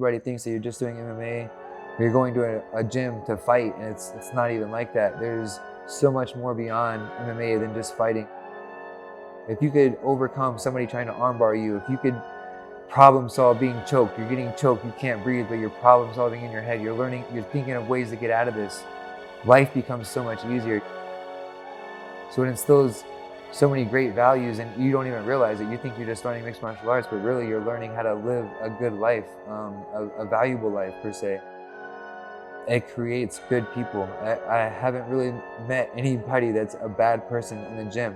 Everybody thinks that you're just doing MMA, or you're going to a gym to fight, and it's not even like that. There's so much more beyond MMA than just fighting. If you could overcome somebody trying to armbar you, if you could problem solve being choked, you're getting choked, you can't breathe, but you're problem solving in your head, you're learning, you're thinking of ways to get out of this, life becomes so much easier. So it instills so many great values, and you don't even realize it. You think you're just learning mixed martial arts, but really you're learning how to live a good life, a valuable life per se. It creates good people. I haven't really met anybody that's a bad person in the gym.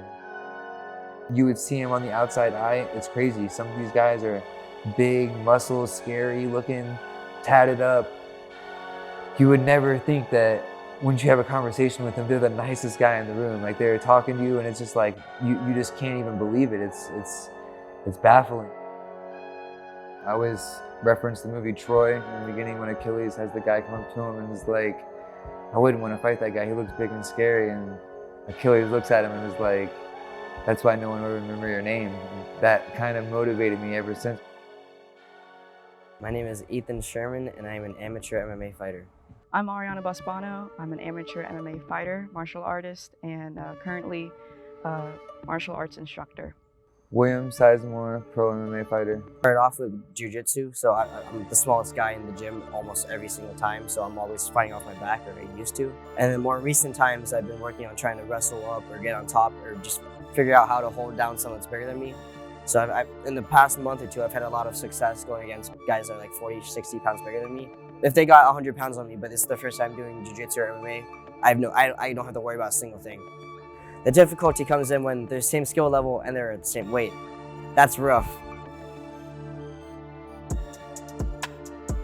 You would see him on the outside eye, it's crazy. Some of these guys are big, muscles, scary looking, tatted up. You would never think that when you have a conversation with them, they're the nicest guy in the room. Like, they're talking to you and it's just like, you just can't even believe it. It's baffling. I always reference the movie Troy in the beginning when Achilles has the guy come up to him and is like, I wouldn't want to fight that guy. He looks big and scary. And Achilles looks at him and is like, that's why no one will remember your name. And that kind of motivated me ever since. My name is Ethan Sherman, and I am an amateur MMA fighter. I'm Aryanna Basbano. I'm an amateur MMA fighter, martial artist, and currently a martial arts instructor. William Sizemore, pro MMA fighter. Started off with jiu-jitsu, so I'm the smallest guy in the gym almost every single time, so I'm always fighting off my back, or I used to. And in more recent times, I've been working on trying to wrestle up or get on top or just figure out how to hold down someone that's bigger than me. So I've in the past month or two, I've had a lot of success going against guys that are like 40, 60 pounds bigger than me. If they got 100 pounds on me, but this is the first time doing jiu-jitsu or MMA, I don't have to worry about a single thing. The difficulty comes in when they're the same skill level and they're at the same weight. That's rough.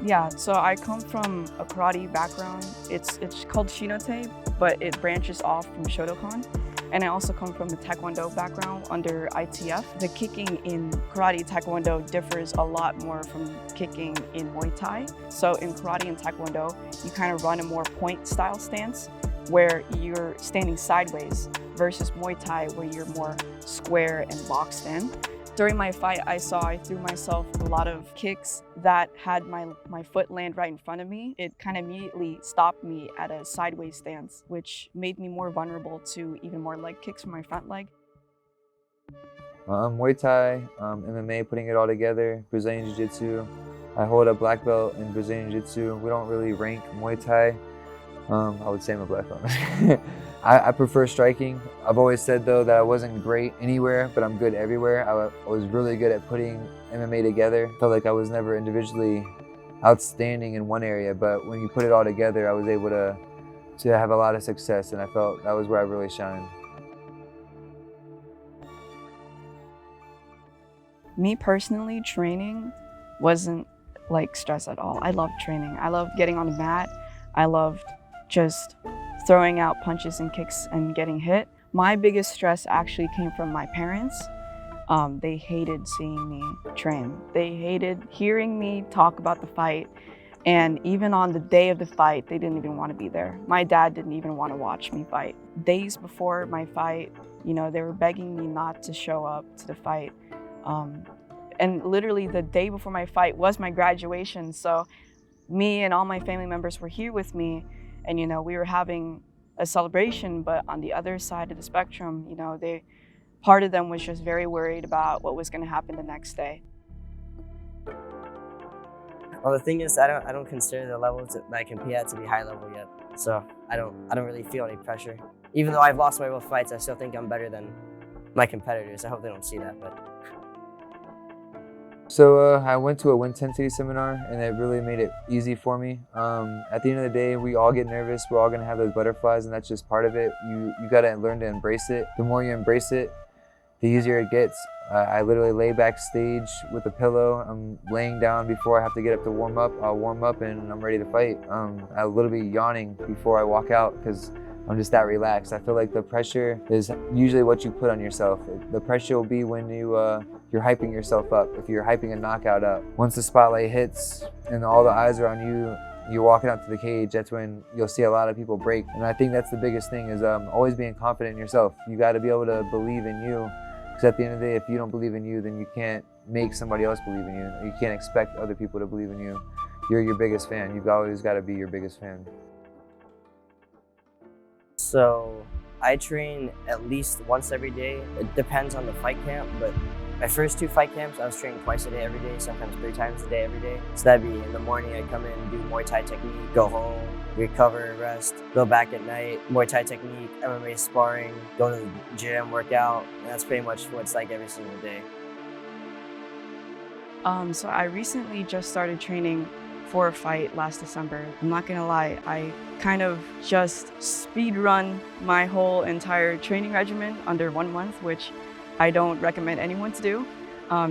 Yeah, so I come from a karate background. It's called Shinote, but it branches off from Shotokan. And I also come from a Taekwondo background under ITF. The kicking in karate Taekwondo differs a lot more from kicking in Muay Thai. So in karate and Taekwondo, you kind of run a more point style stance where you're standing sideways versus Muay Thai where you're more square and boxed in. During my fight, I threw myself a lot of kicks that had my foot land right in front of me. It kind of immediately stopped me at a sideways stance, which made me more vulnerable to even more leg kicks from my front leg. Muay Thai, MMA, putting it all together, Brazilian Jiu-Jitsu. I hold a black belt in Brazilian Jiu-Jitsu. We don't really rank Muay Thai. I would say I'm a black belt. I prefer striking. I've always said though that I wasn't great anywhere, but I'm good everywhere. I was really good at putting MMA together. Felt like I was never individually outstanding in one area, but when you put it all together, I was able to have a lot of success, and I felt that was where I really shined. Me personally, training wasn't like stress at all. I loved training. I loved getting on the mat. I loved just throwing out punches and kicks and getting hit. My biggest stress actually came from my parents. They hated seeing me train. They hated hearing me talk about the fight. And even on the day of the fight, they didn't even want to be there. My dad didn't even want to watch me fight. Days before my fight, you know, they were begging me not to show up to the fight. And literally the day before my fight was my graduation. So me and all my family members were here with me, and you know, we were having a celebration, but on the other side of the spectrum, you know, part of them was just very worried about what was going to happen the next day. Well, the thing is, I don't consider the levels that I compete at to be high level yet. So I don't really feel any pressure. Even though I've lost my both fights, I still think I'm better than my competitors. I hope they don't see that, but. So I went to a Win-Tensity seminar, and it really made it easy for me. At the end of the day, we all get nervous. We're all gonna have those butterflies, and that's just part of it. You gotta learn to embrace it. The more you embrace it, the easier it gets. I literally lay backstage with a pillow. I'm laying down before I have to get up to warm up. I'll warm up and I'm ready to fight. I'm a little bit yawning before I walk out because I'm just that relaxed. I feel like the pressure is usually what you put on yourself. The pressure will be when you're hyping yourself up, if you're hyping a knockout up. Once the spotlight hits and all the eyes are on you, you're walking out to the cage, that's when you'll see a lot of people break. And I think that's the biggest thing is always being confident in yourself. You gotta be able to believe in you. Because at the end of the day, if you don't believe in you, then you can't make somebody else believe in you. You can't expect other people to believe in you. you're your biggest fan. You've always got to be your biggest fan. So I train at least once every day. It depends on the fight camp, but my first 2 fight camps, I was training twice a day every day, sometimes 3 times a day every day. So that'd be in the morning, I'd come in, do Muay Thai technique, go home, recover, rest, go back at night, Muay Thai technique, MMA sparring, go to the gym, work out. And that's pretty much what it's like every single day. So I recently just started training for a fight last December. I'm not gonna lie, I kind of just speed run my whole entire training regimen under 1 month, which I don't recommend anyone to do.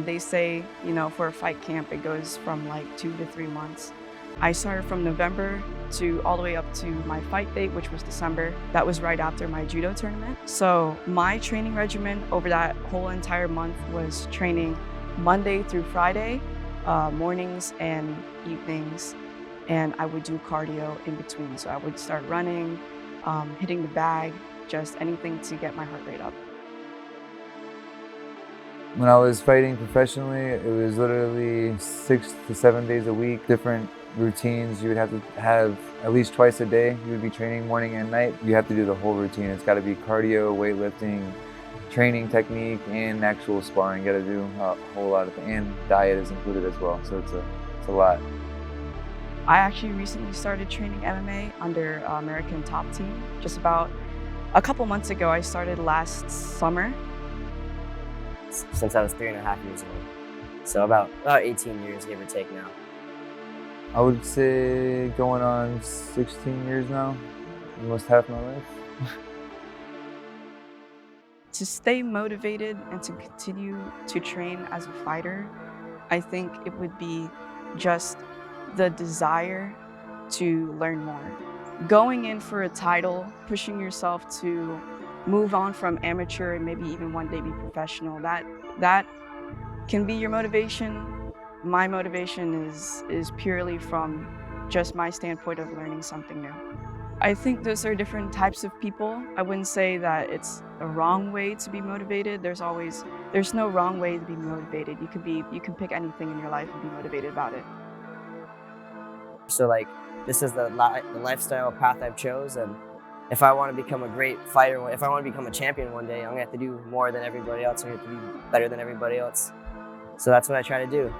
They say, you know, for a fight camp, it goes from like 2 to 3 months. I started from November to all the way up to my fight date, which was December. That was right after my judo tournament. So my training regimen over that whole entire month was training Monday through Friday, mornings and evenings, and I would do cardio in between. So I would start running, hitting the bag, just anything to get my heart rate up. When I was fighting professionally, it was literally 6 to 7 days a week, different routines. You would have to have at least twice a day. You would be training morning and night. You have to do the whole routine. It's got to be cardio, weightlifting, training technique, and actual sparring. You got to do a whole lot of things. And diet is included as well, so it's a lot. I actually recently started training MMA under American Top Team. Just about a couple months ago. I started last summer. Since I was 3.5 years old. So about 18 years, give or take now. I would say going on 16 years now, almost half my life. To stay motivated and to continue to train as a fighter, I think it would be just the desire to learn more. Going in for a title, pushing yourself to move on from amateur and maybe even one day be professional, that can be your motivation. My motivation is purely from just my standpoint of learning something new. I think those are different types of people. I wouldn't say that it's a wrong way to be motivated. There's no wrong way to be motivated. You can pick anything in your life and be motivated about it. So like, this is the lifestyle path I've chose, and if I want to become a great fighter, if I want to become a champion one day, I'm gonna have to do more than everybody else. I'm gonna have to be better than everybody else. So that's what I try to do.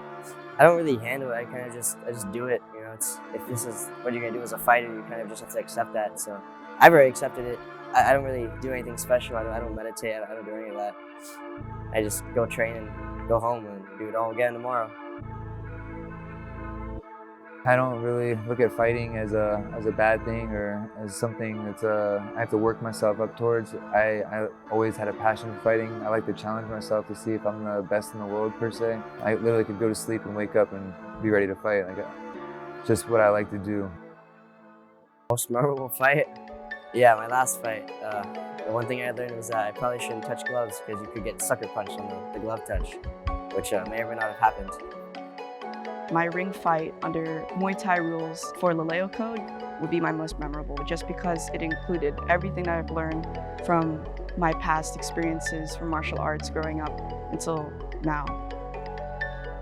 I don't really handle it. I just do it. You know, if this is what you're gonna do as a fighter, you kind of just have to accept that. So I've already accepted it. I don't really do anything special. I don't meditate. I don't do any of that. I just go train and go home and do it all again tomorrow. I don't really look at fighting as a bad thing or as something that's I have to work myself up towards. I always had a passion for fighting. I like to challenge myself to see if I'm the best in the world per se. I literally could go to sleep and wake up and be ready to fight. Like, just what I like to do. Most memorable fight? Yeah, my last fight. The one thing I learned was that I probably shouldn't touch gloves because you could get sucker punched on the glove touch, which may or may not have happened. My ring fight under Muay Thai rules for Laleo Code would be my most memorable, just because it included everything that I've learned from my past experiences from martial arts growing up until now.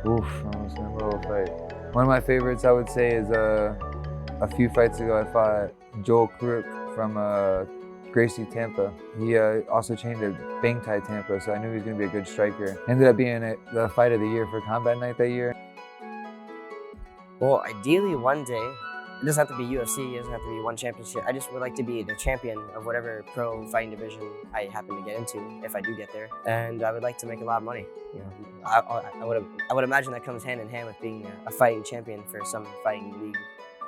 Oof, my most memorable fight. One of my favorites, I would say, is a few fights ago I fought Joel Crook from Gracie, Tampa. He also trained at Bang Thai Tampa, so I knew he was going to be a good striker. Ended up being the fight of the year for Combat Night that year. Well, ideally one day, it doesn't have to be UFC, it doesn't have to be one championship. I just would like to be the champion of whatever pro fighting division I happen to get into, if I do get there. And I would like to make a lot of money. You know, I would imagine that comes hand in hand with being a fighting champion for some fighting league.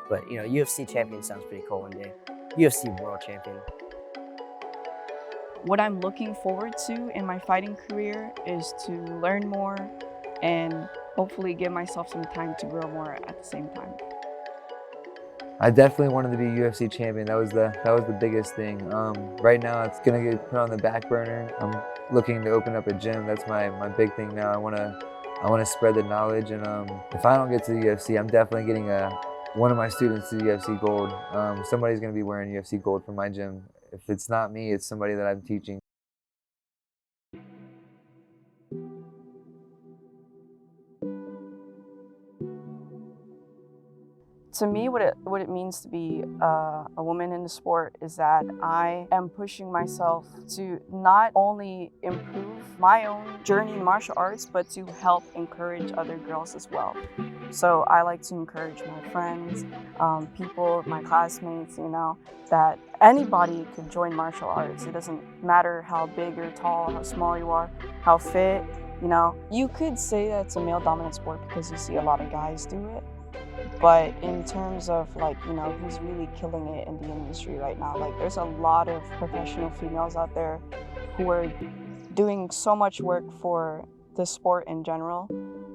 But you know, UFC champion sounds pretty cool one day. UFC world champion. What I'm looking forward to in my fighting career is to learn more and hopefully give myself some time to grow more at the same time. I definitely wanted to be UFC champion. That was the biggest thing. Right now, it's gonna get put on the back burner. I'm looking to open up a gym. That's my big thing now. I wanna spread the knowledge, and if I don't get to the UFC, I'm definitely getting one of my students to the UFC gold. Somebody's gonna be wearing UFC gold for my gym. If it's not me, it's somebody that I'm teaching. To me, what it means to be a woman in the sport is that I am pushing myself to not only improve my own journey in martial arts, but to help encourage other girls as well. So I like to encourage my friends, people, my classmates, that anybody could join martial arts. It doesn't matter how big or tall, how small you are, how fit, You could say that it's a male-dominant sport because you see a lot of guys do it. But in terms of who's really killing it in the industry right now, there's a lot of professional females out there who are doing so much work for the sport in general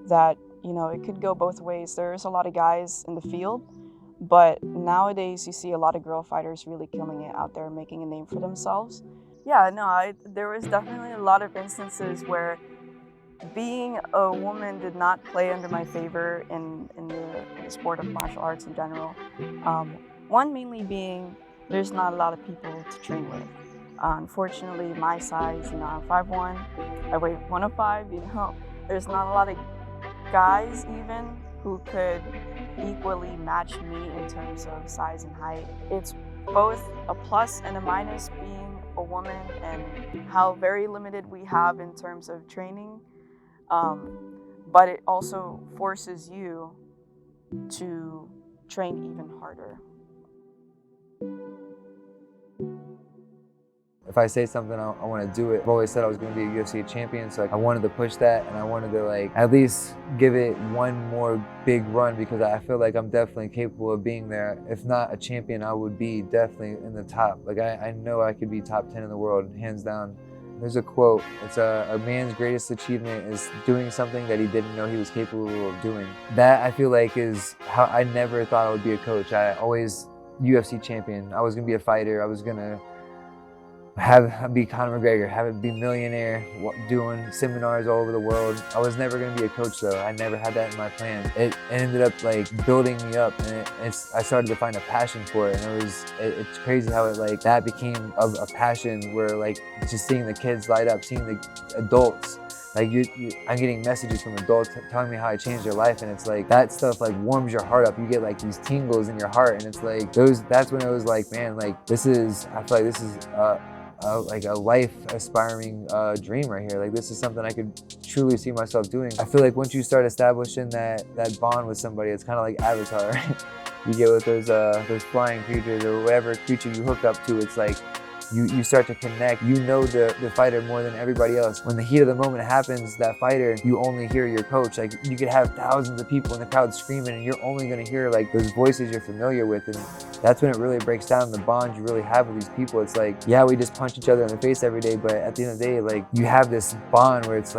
that, it could go both ways. There's a lot of guys in the field, but nowadays you see a lot of girl fighters really killing it out there, making a name for themselves. Yeah, no, there was definitely a lot of instances where being a woman did not play under my favor in the sport of martial arts in general. One mainly being there's not a lot of people to train with. Unfortunately, my size, I'm 5'1", I weigh 105, there's not a lot of guys even who could equally match me in terms of size and height. It's both a plus and a minus being a woman and how very limited we have in terms of training. But it also forces you to train even harder. If I say something, I want to do it. I've always said I was going to be a UFC champion, so I wanted to push that, and I wanted to at least give it one more big run because I feel like I'm definitely capable of being there. If not a champion, I would be definitely in the top. I know I could be top 10 in the world, hands down. There's a quote, it's a man's greatest achievement is doing something that he didn't know he was capable of doing. That I feel like is how I never thought I would be a coach. I always UFC champion. I was gonna be a fighter. I was gonna be Conor McGregor, have it be millionaire, doing seminars all over the world. I was never gonna be a coach though. I never had that in my plan. It ended up building me up, and I started to find a passion for it. And it's crazy how that became a passion where just seeing the kids light up, seeing the adults. I'm getting messages from adults telling me how I changed their life, and it's that stuff warms your heart up. You get these tingles in your heart, and it's that's when it was man, I feel like this is a life aspiring dream right here. This is something I could truly see myself doing. I feel like once you start establishing that bond with somebody, it's kind of like Avatar. You get with those flying creatures or whatever creature you hook up to, it's you start to connect. You know the fighter more than everybody else. When the heat of the moment happens, that fighter, you only hear your coach. You could have thousands of people in the crowd screaming, and you're only going to hear those voices you're familiar with. And that's when it really breaks down, the bond you really have with these people. It's yeah, we just punch each other in the face every day, but at the end of the day, you have this bond where it's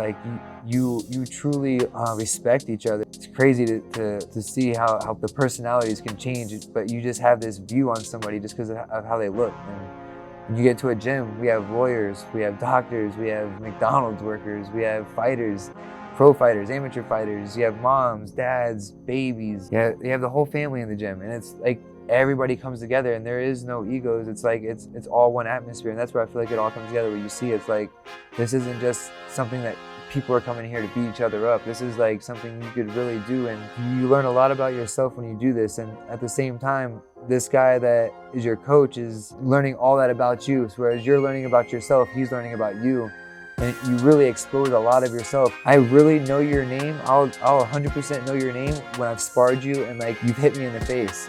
you truly respect each other. It's crazy to see how the personalities can change, but you just have this view on somebody just because of how they look. And when you get to a gym, we have lawyers, we have doctors, we have McDonald's workers, we have fighters, pro fighters, amateur fighters, you have moms, dads, babies. You have the whole family in the gym, and it's everybody comes together and there is no egos. It's it's all one atmosphere, and that's where I feel it all comes together, where you see it's this isn't just something that people are coming here to beat each other up. This is something you could really do, and you learn a lot about yourself when you do this. And at the same time, this guy that is your coach is learning all that about you. So whereas you're learning about yourself, he's learning about you. And you really expose a lot of yourself. I really know your name. I'll 100% know your name when I've sparred you and you've hit me in the face.